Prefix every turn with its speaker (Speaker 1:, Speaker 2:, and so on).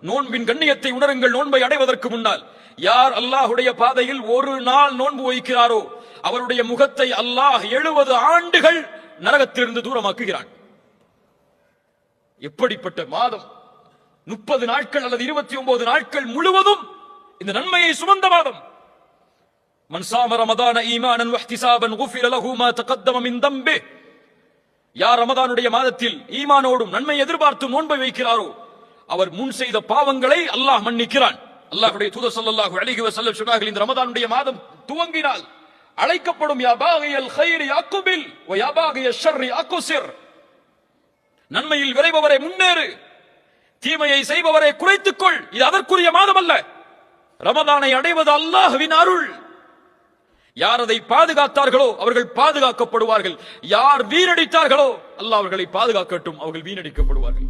Speaker 1: நோன்பின் கண்ணியத்தை உணருங்கள். நோன்பை அடைவதற்கு முன்னால் யார் அல்லாஹுடைய பாதையில் ஒரு நாள் நோன்பு வைக்கிறாரோ அவருடைய முகத்தை அல்லாஹ் 70 ஆண்டுகள் நரகத்திலிருந்து தூரமாக்குகிறான். எப்படிப்பட்ட மாதம்! 30 நாட்கள் அல்லது 29 நாட்கள் முழுவதும் இந்த நன்மையை சுமந்த மாதம். மன் ஸாம ரமதான ஈமானன் வஹ்திஸாபன் குஃபிர லஹு மா தகத்தம மின் தம்பி. யார் ரமதானுடைய மாதத்தில் ஈமானோடும் நன்மை எதிர்பார்த்து நோன்பை வைக்கிறாரோ அவர் முன் செய்த பாவங்களை அல்லாஹ் மன்னிக்கிறான். அல்லாஹ்வுடைய தூதர் ஸல்லல்லாஹு அலைஹி வஸல்லம் சொன்னார்கள், இந்த ரமதானுடைய மாதம் துவங்கினால் அழைக்கப்படும் யா பாகியல் கைரி அக்பில் வ யா பாகிய ஷர்ரி அக்ஸிர். நன்மையில் விரைபவரே முன்னேறு, தீமையை செய்பவரை குறைத்துக்கொள். இது அதற்குரிய மாதம் அல்ல. ரமதானை அடைவது அல்லாஹ்வின் அருள். யார் அதை பாதுகாத்தார்களோ அவர்கள் பாதுகாக்கப்படுவார்கள். யார் வீணடித்தார்களோ அல்லாஹ் அவர்களை பாதுகாக்கட்டும், அவர்கள் வீணடிக்கப்படுவார்கள்.